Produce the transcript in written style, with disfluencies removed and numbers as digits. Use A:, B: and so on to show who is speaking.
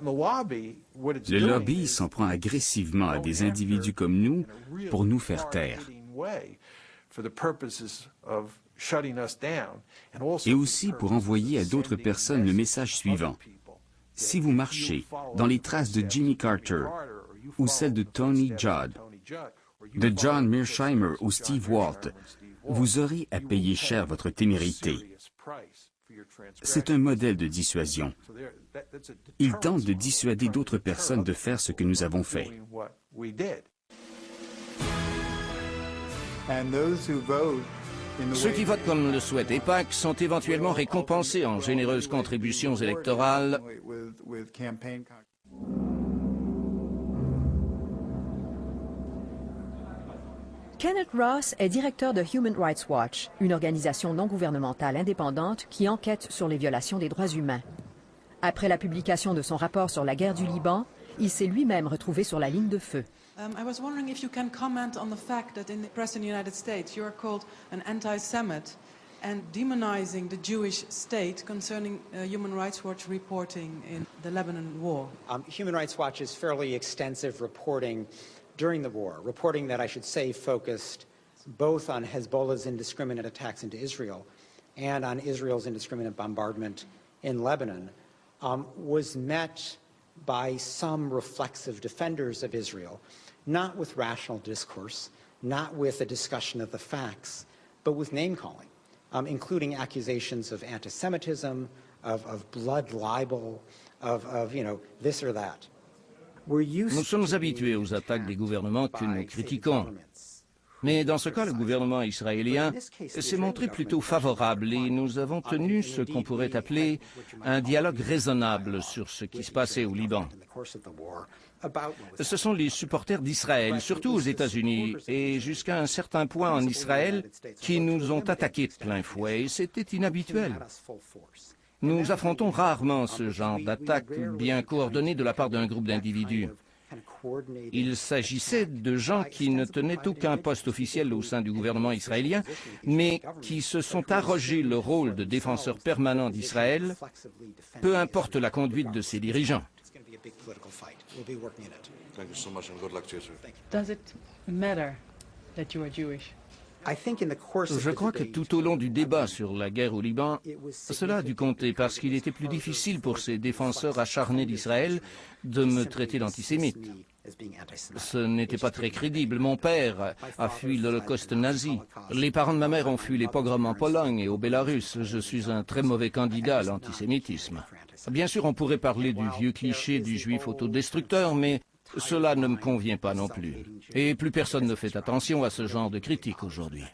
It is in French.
A: Le lobby s'en prend agressivement à des individus comme nous pour nous faire taire. Et aussi pour envoyer à d'autres personnes le message suivant. Si vous marchez dans les traces de Jimmy Carter ou celles de Tony Judd, de John Mearsheimer ou Steve Walt, vous aurez à payer cher votre témérité. C'est un modèle de dissuasion. Il tente de dissuader d'autres personnes de faire ce que nous avons fait.
B: Ceux qui votent comme le souhaite AIPAC sont éventuellement récompensés en généreuses contributions électorales.
C: Kenneth Ross est directeur de Human Rights Watch, une organisation non gouvernementale indépendante qui enquête sur les violations des droits humains. Après la publication de son rapport sur la guerre du Liban, il s'est lui-même retrouvé sur la ligne de feu.
D: I was wondering if you can comment on the fact that in the press in the United States you are called an anti-Semite and demonizing the Jewish state concerning Human Rights Watch reporting in the Lebanon war.
E: Human Rights Watch's fairly extensive reporting during the war, reporting that I should say focused both on Hezbollah's indiscriminate attacks into Israel and on Israel's indiscriminate bombardment in Lebanon, was met by some reflexive defenders of Israel, not with rational discourse, not with a discussion of the facts, but with name-calling, including accusations of anti-Semitism, of blood libel, of this or that.
B: Nous sommes habitués aux attaques des gouvernements que nous critiquons. Mais dans ce cas, le gouvernement israélien s'est montré plutôt favorable et nous avons tenu ce qu'on pourrait appeler un dialogue raisonnable sur ce qui se passait au Liban. Ce sont les supporters d'Israël, surtout aux États-Unis, et jusqu'à un certain point en Israël, qui nous ont attaqués de plein fouet, et c'était inhabituel. Nous affrontons rarement ce genre d'attaque bien coordonnée de la part d'un groupe d'individus. Il s'agissait de gens qui ne tenaient aucun poste officiel au sein du gouvernement israélien, mais qui se sont arrogés le rôle de défenseurs permanents d'Israël, peu importe la conduite de ses dirigeants.
D: Does it matter that you are Jewish?
B: Je crois que tout au long du débat sur la guerre au Liban, cela a dû compter parce qu'il était plus difficile pour ces défenseurs acharnés d'Israël de me traiter d'antisémite. Ce n'était pas très crédible. Mon père a fui l'Holocauste nazi. Les parents de ma mère ont fui les pogroms en Pologne et au Bélarus. Je suis un très mauvais candidat à l'antisémitisme. Bien sûr, on pourrait parler du vieux cliché du juif autodestructeur, mais cela ne me convient pas non plus. Et plus personne ne fait attention à ce genre de critiques aujourd'hui.